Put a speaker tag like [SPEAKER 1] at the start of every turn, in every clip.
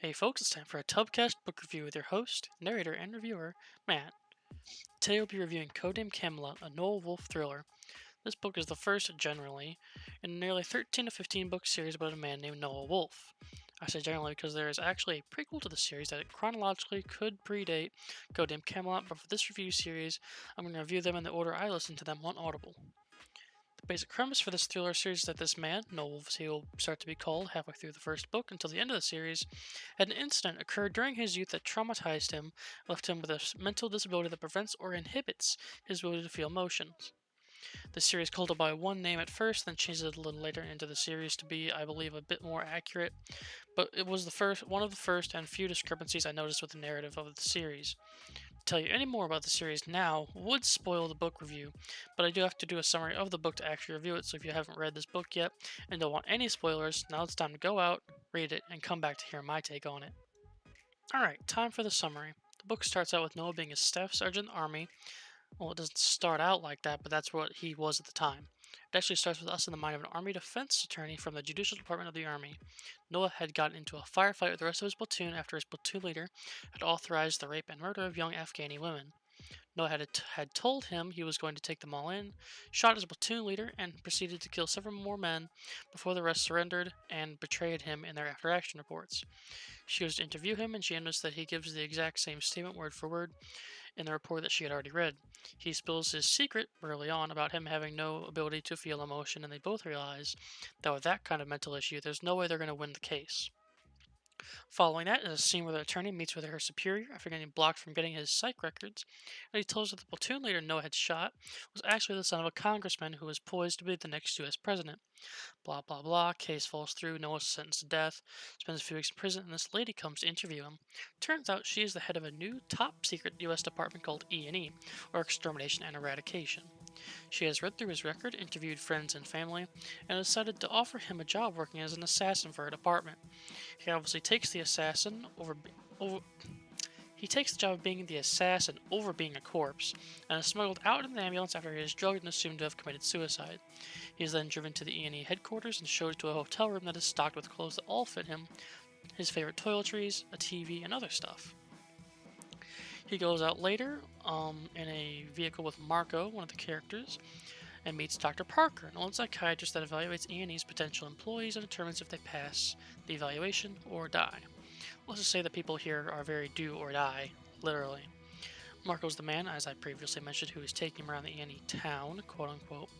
[SPEAKER 1] Hey folks, it's time for a Tubcast book review with your host, narrator, and reviewer, Matt. Today we'll be reviewing Codename Camelot, a Noel Wolfe thriller. This book is the first, generally, in a nearly 13 to 15 book series about a man named Noel Wolfe. I say generally because there is actually a prequel to the series that chronologically could predate Codename Camelot, but for this review series, I'm going to review them in the order I listened to them on Audible. The basic premise for this thriller series is that this man, Noel, as he will start to be called halfway through the first book until the end of the series, had an incident occur during his youth that traumatized him, left him with a mental disability that prevents or inhibits his ability to feel emotions. The series called it by one name at first, then changed it a little later into the series to be, I believe, a bit more accurate. But it was one of the first and few discrepancies I noticed with the narrative of the series. To tell you any more about the series now would spoil the book review, but I do have to do a summary of the book to actually review it. So if you haven't read this book yet and don't want any spoilers, now it's time to go out, read it, and come back to hear my take on it. Alright, time for the summary. The book starts out with Noah being a staff sergeant in the army. Well, it doesn't start out like that, but that's what he was at the time. It actually starts with us in the mind of an Army defense attorney from the Judicial Department of the Army. Noah had gotten into a firefight with the rest of his platoon after his platoon leader had authorized the rape and murder of young Afghani women. Noah had told him he was going to take them all in, shot his platoon leader, and proceeded to kill several more men before the rest surrendered and betrayed him in their after action reports. She goes to interview him, and she notices that he gives the exact same statement word for word in the report that she had already read. He spills his secret early on about him having no ability to feel emotion, and they both realize that with that kind of mental issue, there's no way they're going to win the case. Following that is a scene where the attorney meets with her superior after getting blocked from getting his psych records, and he tells her that the platoon leader Noah had shot was actually the son of a congressman who was poised to be the next U.S. president. Blah blah blah. Case falls through. Noah's sentenced to death. Spends a few weeks in prison, and this lady comes to interview him. Turns out she is the head of a new top secret U.S. department called E&E, or Extermination and Eradication. She has read through his record, interviewed friends and family, and decided to offer him a job working as an assassin for her department. He obviously takes the assassin over he takes the job of being the assassin over being a corpse, and is smuggled out in an ambulance after he is drugged and assumed to have committed suicide. He is then driven to the E&E headquarters and showed to a hotel room that is stocked with clothes that all fit him, his favorite toiletries, a TV, and other stuff. He goes out later in a vehicle with Marco, one of the characters, and meets Dr. Parker, an old psychiatrist that evaluates E&E's potential employees and determines if they pass the evaluation or die. Let's just say that people here are very do or die, literally. Marco's the man, as I previously mentioned, who is taking him around the Annie town, quote unquote.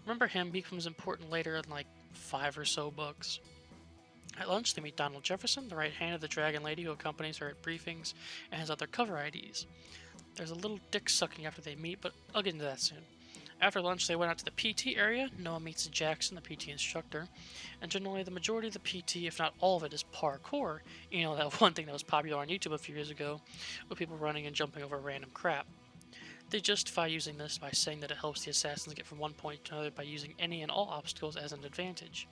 [SPEAKER 1] Remember him, he becomes important later in like 5 or so books. At lunch, they meet Donald Jefferson, the right hand of the Dragon Lady who accompanies her at briefings and has other cover IDs. There's a little dick sucking after they meet, but I'll get into that soon. After lunch, they went out to the PT area. Noah meets Jackson, the PT instructor, and generally the majority of the PT, if not all of it, is parkour. You know, that one thing that was popular on YouTube a few years ago, with people running and jumping over random crap. They justify using this by saying that it helps the assassins get from one point to another by using any and all obstacles as an advantage.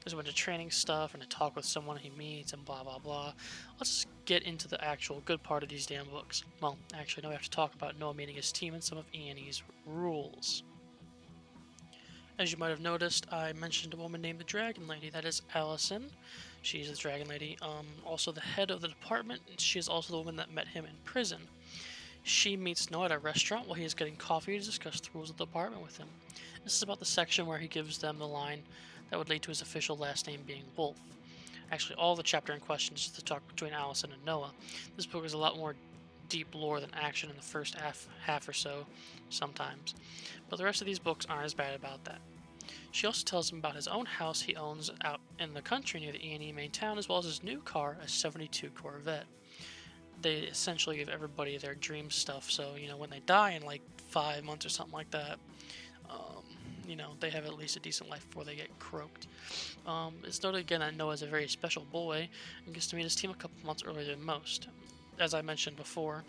[SPEAKER 1] There's a bunch of training stuff and a talk with someone he meets and blah blah blah. Let's just get into the actual good part of these damn books. Well, actually, now we have to talk about Noah meeting his team and some of E&E's rules. As you might have noticed, I mentioned a woman named the Dragon Lady. That is Allison. She's the Dragon Lady. Also the head of the department. She is also the woman that met him in prison. She meets Noah at a restaurant while he is getting coffee to discuss the rules of the department with him. This is about the section where he gives them the line that would lead to his official last name being Wolf. Actually, all the chapter in question is the talk between Allison and Noah. This book is a lot more deep lore than action in the first half or so, sometimes. But the rest of these books aren't as bad about that. She also tells him about his own house he owns out in the country near the E&E main town, as well as his new car, a 72 Corvette. They essentially give everybody their dream stuff, so, you know, when they die in like 5 months or something like that, you know, they have at least a decent life before they get croaked. It's noted again that Noah is a very special boy and gets to meet his team a couple months earlier than most. As I mentioned before,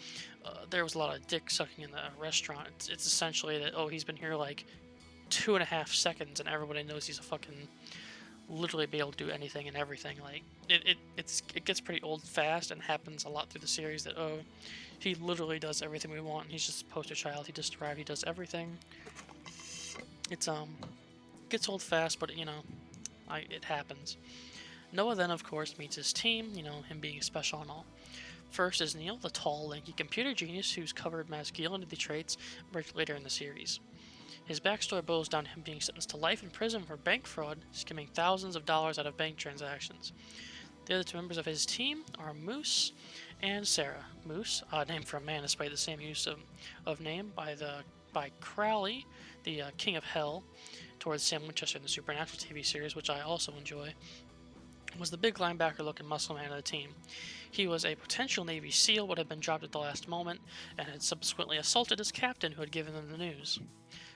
[SPEAKER 1] there was a lot of dick sucking in the restaurant. It's essentially that, oh, he's been here like 2.5 seconds and everybody knows he's a fucking literally be able to do anything and everything. Like it gets pretty old fast and happens a lot through the series that, oh, he literally does everything we want. He's just a poster child. He just arrived. He does everything. It's gets old fast, but you know, it happens. Noah then, of course, meets his team, him being special and all. First is Neil, the tall, lanky computer genius whose covered masculinity traits emerge later in the series. His backstory boils down to him being sentenced to life in prison for bank fraud, skimming thousands of dollars out of bank transactions. The other two members of his team are Moose and Sarah. Moose, named for a man despite the same use of name by Crowley, the King of Hell, towards Sam Winchester in the Supernatural TV series, which I also enjoy, was the big linebacker-looking muscle man of the team. He was a potential Navy SEAL, but had been dropped at the last moment, and had subsequently assaulted his captain, who had given them the news.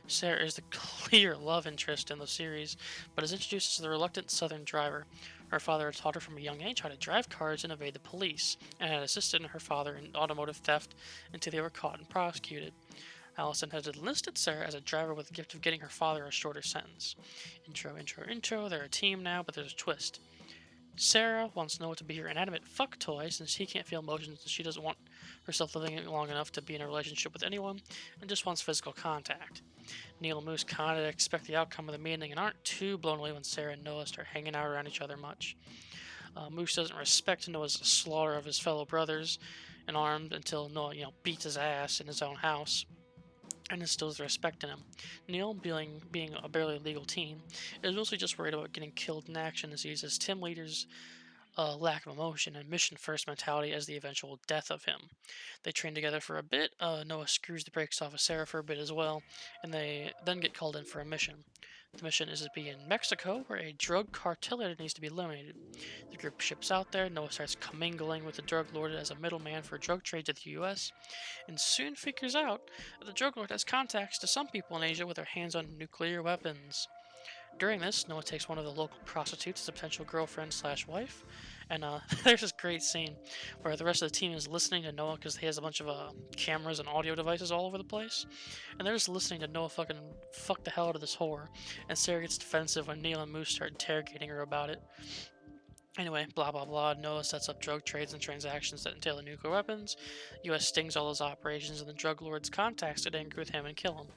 [SPEAKER 1] Sarah is the clear love interest in the series, but is introduced as the reluctant Southern driver. Her father had taught her from a young age how to drive cars and evade the police, and had assisted her father in automotive theft until they were caught and prosecuted. Allison had enlisted Sarah as a driver with the gift of getting her father a shorter sentence. Intro, they're a team now, but there's a twist. Sarah wants Noah to be her inanimate fuck toy since he can't feel emotions and she doesn't want herself living long enough to be in a relationship with anyone and just wants physical contact. Neil and Moose kind of expect the outcome of the meeting and aren't too blown away when Sarah and Noah start hanging out around each other much. Moose doesn't respect Noah's slaughter of his fellow brothers and armed until Noah, beats his ass in his own house and instills respect in him. Neil, being a barely legal teen, is mostly just worried about getting killed in action and sees his team leader's lack of emotion and mission first mentality as the eventual death of him. They train together for a bit. Noah screws the brakes off of Sarah for a bit as well, and they then get called in for a mission. The mission is to be in Mexico, where a drug cartel leader needs to be eliminated. The group ships out there. Noah starts commingling with the drug lord as a middleman for drug trade to the U.S., and soon figures out that the drug lord has contacts to some people in Asia with their hands on nuclear weapons. During this, Noah takes one of the local prostitutes as a potential girlfriend slash wife, and there's this great scene where the rest of the team is listening to Noah because he has a bunch of cameras and audio devices all over the place, and they're just listening to Noah fucking fuck the hell out of this whore, and Sarah gets defensive when Neil and Moose start interrogating her about it. Anyway, blah blah blah, Noah sets up drug trades and transactions that entail the nuclear weapons, US stings all those operations, and the drug lords contacts get angry with him and kill him.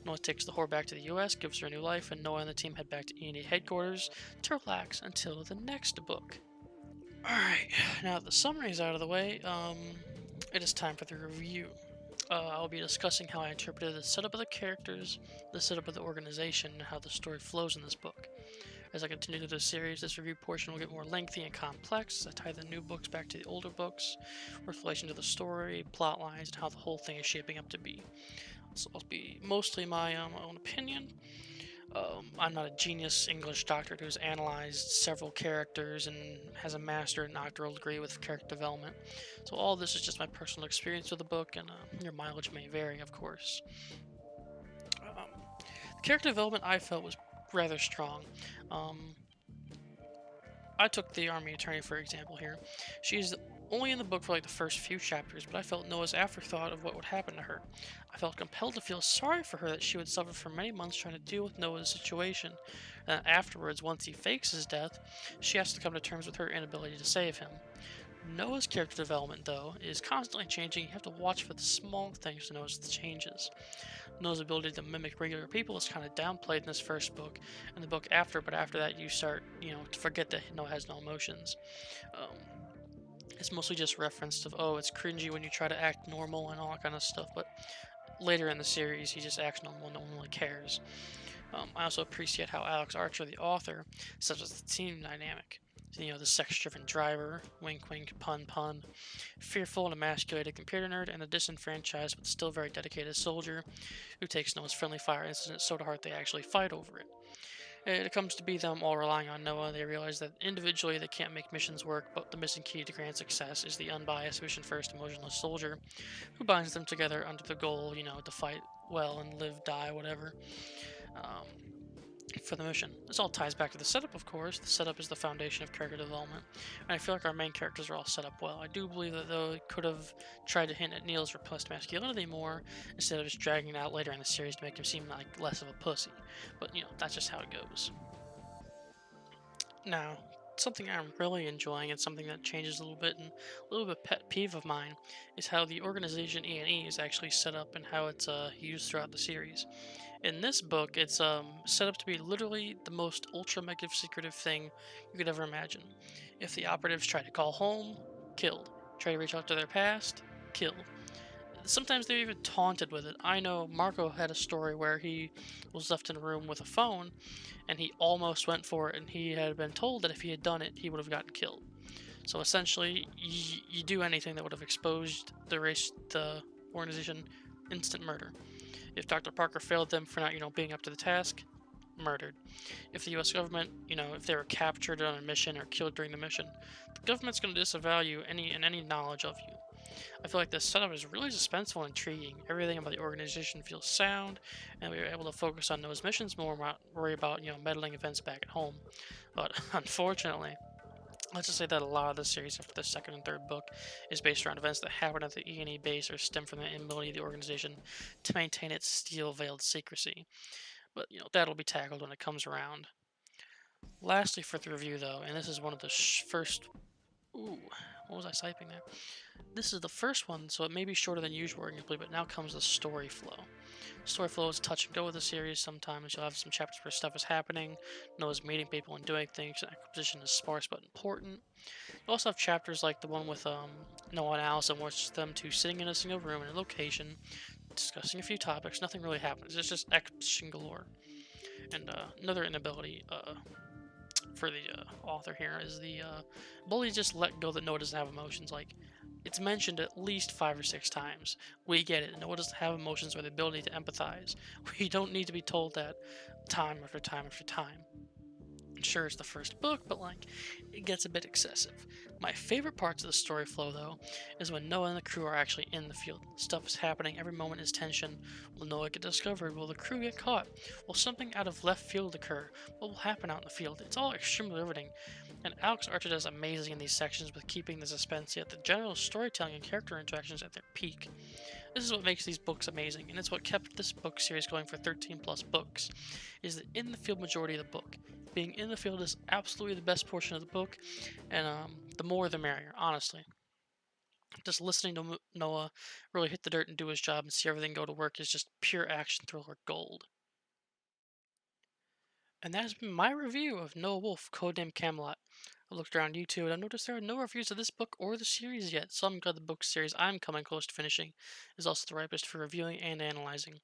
[SPEAKER 1] Noah takes the whore back to the US, gives her a new life, and Noah and the team head back to E&E headquarters to relax until the next book. Alright, now that the summary is out of the way, it is time for the review. I'll be discussing how I interpreted the setup of the characters, the setup of the organization, and how the story flows in this book. As I continue through the series, this review portion will get more lengthy and complex as I tie the new books back to the older books, with relation to the story, plot lines, and how the whole thing is shaping up to be. So it'll be mostly my own opinion. I'm not a genius English doctor who's analyzed several characters and has a master and doctoral degree with character development. So all this is just my personal experience with the book, and your mileage may vary, of course. The character development I felt was rather strong. I took the army attorney for example here. She's only in the book for like the first few chapters, but I felt Noah's afterthought of what would happen to her. I felt compelled to feel sorry for her that she would suffer for many months trying to deal with Noah's situation. And afterwards, once he fakes his death, she has to come to terms with her inability to save him. Noah's character development, though, is constantly changing. You have to watch for the small things to notice the changes. Noah's ability to mimic regular people is kind of downplayed in this first book and the book after, but after that you start, to forget that Noah has no emotions. It's mostly just reference of, oh, it's cringy when you try to act normal and all that kind of stuff, but later in the series he just acts normal and no one really cares. I also appreciate how Alex Archer, the author, sets up the team dynamic. The sex-driven driver, wink wink, pun pun, fearful and emasculated computer nerd, and the disenfranchised but still very dedicated soldier who takes Noah's friendly fire incident so to heart they actually fight over it. It comes to be them all relying on Noah. They realize that individually they can't make missions work, but the missing key to grand success is the unbiased, mission-first, emotionless soldier who binds them together under the goal, to fight well and live, die, whatever. For the mission. This all ties back to the setup, of course. The setup is the foundation of character development, and I feel like our main characters are all set up well. I do believe that though it could have tried to hint at Neil's repressed masculinity more, instead of just dragging it out later in the series to make him seem like less of a pussy. But, that's just how it goes. Now, something I'm really enjoying and something that changes a little bit and a little bit pet peeve of mine is how the organization E&E is actually set up and how it's used throughout the series. In this book, it's set up to be literally the most ultra mega secretive thing you could ever imagine. If the operatives try to call home, killed. Try to reach out to their past, killed. Sometimes they're even taunted with it. I know Marco had a story where he was left in a room with a phone and he almost went for it, and he had been told that if he had done it, he would have gotten killed. So essentially, you do anything that would have exposed the organization, instant murder. If Dr. Parker failed them for not, being up to the task, murdered. If the U.S. government, if they were captured on a mission or killed during the mission, the government's going to disavow you any knowledge of you. I feel like this setup is really suspenseful and intriguing. Everything about the organization feels sound, and we were able to focus on those missions more, not worry about meddling events back at home. But unfortunately, let's just say that a lot of the series after the second and third book is based around events that happen at the E&E base or stem from the inability of the organization to maintain its steel-veiled secrecy. But that'll be tackled when it comes around. Lastly, for the review though, and this is one of the first. Ooh, what was I typing there? This is the first one, so it may be shorter than usual arguably, but now comes the story flow. Story flow is touch and go with the series. Sometimes you'll have some chapters where stuff is happening, Noah's meeting people and doing things, and exposition is sparse but important. You also have chapters like the one with Noah and Allison, where it's them two sitting in a single room in a location, discussing a few topics. Nothing really happens. It's just exposition galore. And another inability for the author here is the bully just let go that Noah doesn't have emotions. Like, it's mentioned at least 5 or 6 times. We get it. Noah doesn't have emotions or the ability to empathize. We don't need to be told that time after time after time. Sure, it's the first book, but it gets a bit excessive. My favorite parts of the story flow, though, is when Noah and the crew are actually in the field. Stuff is happening, every moment is tension. Will Noah get discovered? Will the crew get caught? Will something out of left field occur? What will happen out in the field? It's all extremely riveting, and Alex Archer does amazing in these sections with keeping the suspense, yet the general storytelling and character interactions at their peak. This is what makes these books amazing, and it's what kept this book series going for 13 plus books, is the in the field majority of the book. Being in the field is absolutely the best portion of the book, and the more the merrier, honestly. Just listening to Noah really hit the dirt and do his job and see everything go to work is just pure action thriller gold. And that has been my review of Noah Wolf, Codename Camelot. I looked around YouTube and I noticed there are no reviews of this book or the series yet, so I'm glad the book series I'm coming close to finishing is also the ripest for reviewing and analyzing.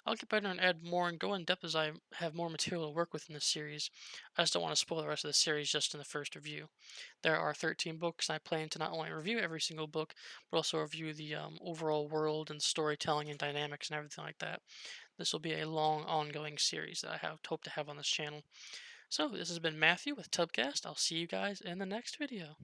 [SPEAKER 1] I'll get better and add more and go in depth as I have more material to work with in this series. I just don't want to spoil the rest of the series just in the first review. There are 13 books, and I plan to not only review every single book, but also review the overall world and storytelling and dynamics and everything like that. This will be a long, ongoing series that I hope to have on this channel. So, this has been Matthew with Tubcast. I'll see you guys in the next video.